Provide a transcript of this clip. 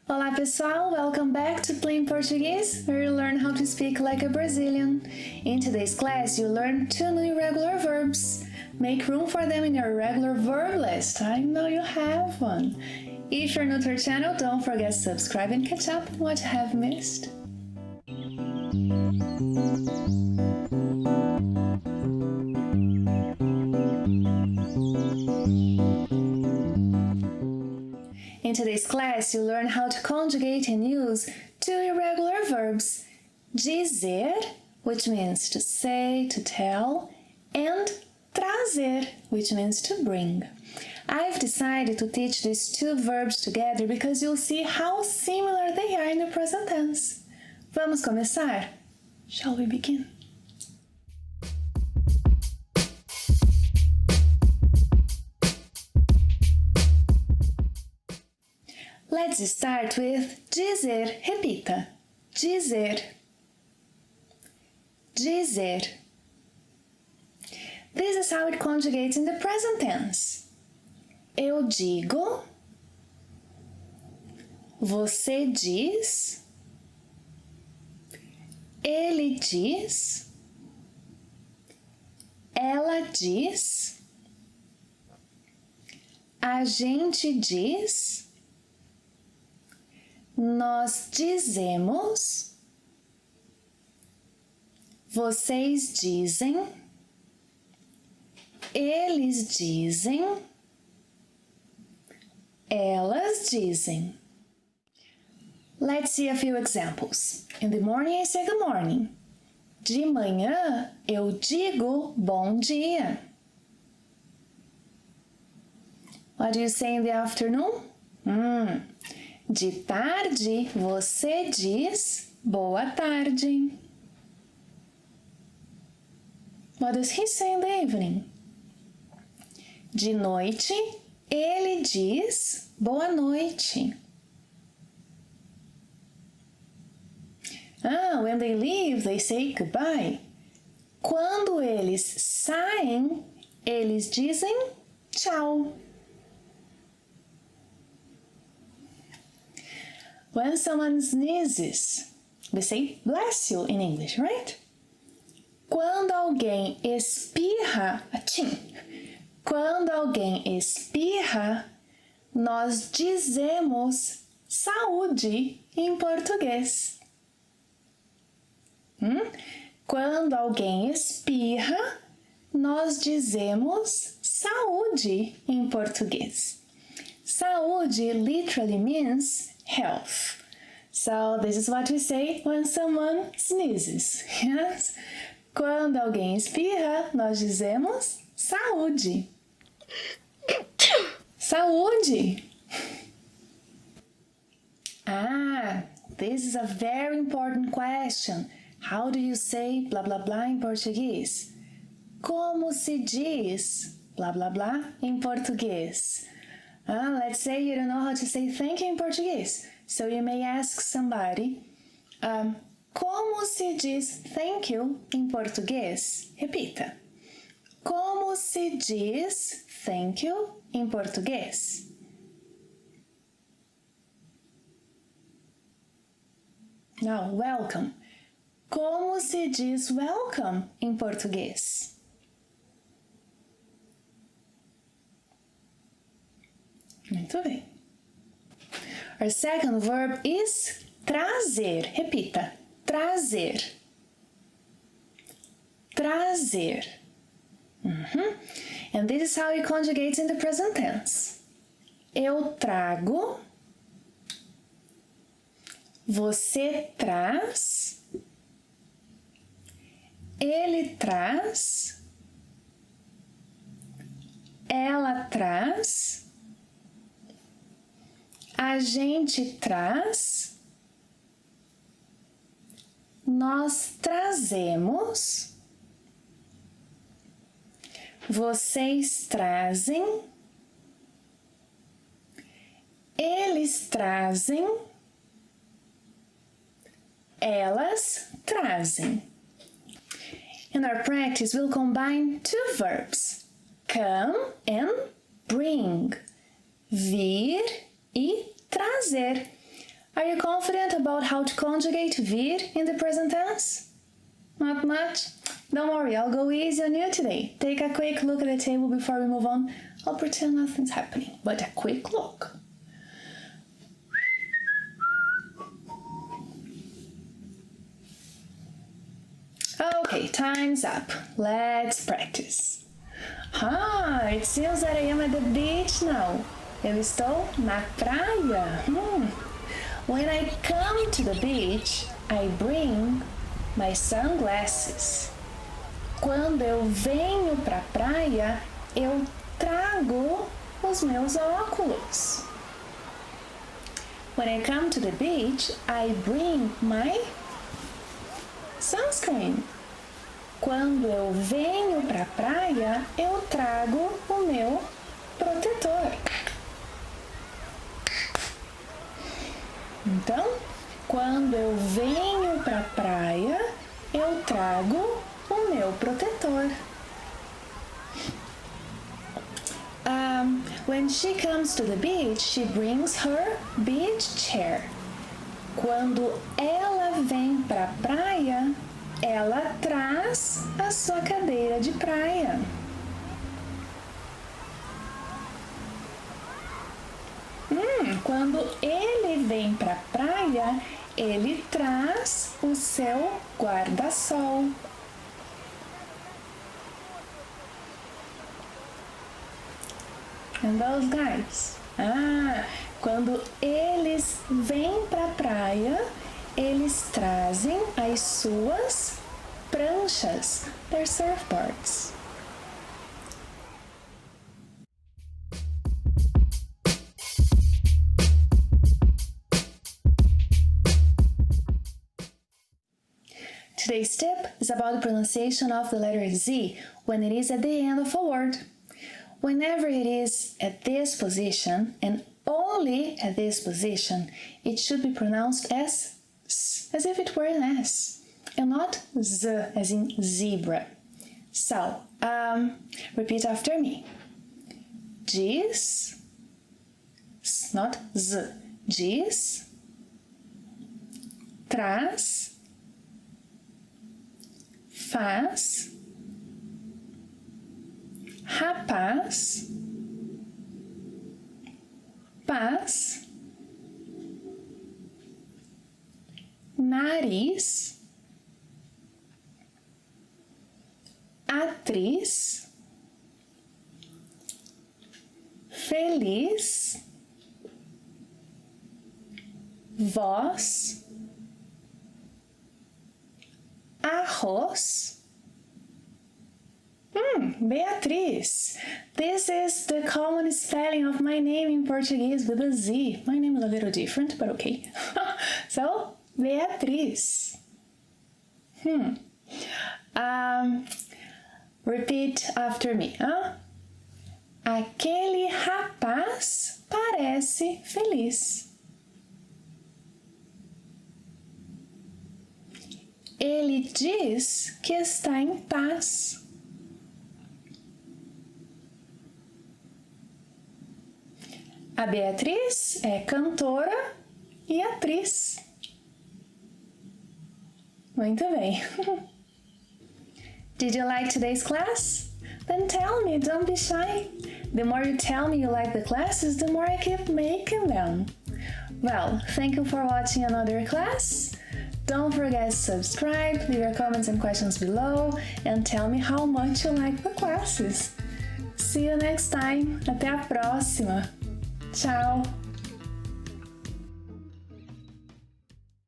Olá pessoal, welcome back to Plain Portuguese, where you learn how to speak like a Brazilian. In today's class, you learn 2 new irregular verbs. Make room for them in your regular verb list. I know you have one. If you're new to our channel, don't forget to subscribe and catch up on what you have missed. In today's class, you learn how to conjugate and use 2 irregular verbs. Dizer, which means to say, to tell, and trazer, which means to bring. I've decided to teach these 2 verbs together because you'll see how similar they are in the present tense. Vamos começar? Shall we begin? Let's start with dizer. Repita. Dizer. Dizer. This is how it conjugates in the present tense. Eu digo. Você diz. Ele diz. Ela diz. A gente diz. Nós dizemos, vocês dizem, eles dizem, elas dizem. Let's see a few examples. In the morning, I say good morning. De manhã, eu digo bom dia. What do you say in the afternoon? De tarde, você diz boa tarde. What does he say in the evening? De noite, ele diz boa noite. When they leave, they say goodbye. Quando eles saem, eles dizem tchau. When someone sneezes, we say bless you in English, right? Quando alguém espirra, atchim. Quando alguém espirra, nós dizemos saúde em português. Quando alguém espirra, nós dizemos saúde em português. Saúde literally means health. So this is what we say when someone sneezes. Yes? Quando alguém espirra, nós dizemos saúde. Saúde! This is a very important question. How do you say blá blá blá em português? Como se diz blá blá blá em português? Let's say you don't know how to say thank you in Portuguese. So you may ask somebody, como se diz thank you em português? Repita. Como se diz thank you em português? Now, welcome. Como se diz welcome em português? Muito bem. Our second verb is trazer. Repita. Trazer. Trazer. And this is how it conjugates in the present tense. Eu trago. Você traz. Ele traz. Ela traz. A gente traz, nós trazemos, vocês trazem, eles trazem, elas trazem. In our practice, we'll combine 2 verbs, come and bring, vir e trazer. Are you confident about how to conjugate vir in the present tense? Not much? Don't worry, I'll go easy on you today. Take a quick look at the table before we move on. I'll pretend nothing's happening, but a quick look. Okay, time's up. Let's practice. It seems that I am at the beach now. Eu estou na praia. When I come to the beach, I bring my sunglasses. Quando eu venho pra praia, eu trago os meus óculos. When I come to the beach, I bring my sunscreen. Quando eu venho pra praia, eu trago o meu protetor. Então, quando eu venho pra praia, eu trago o meu protetor. When she comes to the beach, she brings her beach chair. Quando ela vem pra praia, ela traz a sua cadeira de praia. Quando ele vem pra praia, ele traz o seu guarda-sol. And those guys? Quando eles vêm pra praia, eles trazem as suas pranchas, their surfboards. Today's tip is about the pronunciation of the letter Z when it is at the end of a word. Whenever it is at this position, and only at this position, it should be pronounced as S, as if it were an S, and not Z, as in zebra. So, repeat after me. Diz, not Z, diz, traz, faz, rapaz, paz, nariz, atriz, feliz, voz, arroz. Beatriz. This is the common spelling of my name in Portuguese with a Z. My name is a little different, but okay. So, Beatriz. Repeat after me. Aquele rapaz parece feliz. Ele diz que está em paz. A Beatriz é cantora e atriz. Muito bem. Did you like today's class? Then tell me, don't be shy. The more you tell me you like the classes, the more I keep making them. Well, thank you for watching another class. Don't forget to subscribe, leave your comments and questions below, and tell me how much you like the classes. See you next time. Até a próxima. Tchau!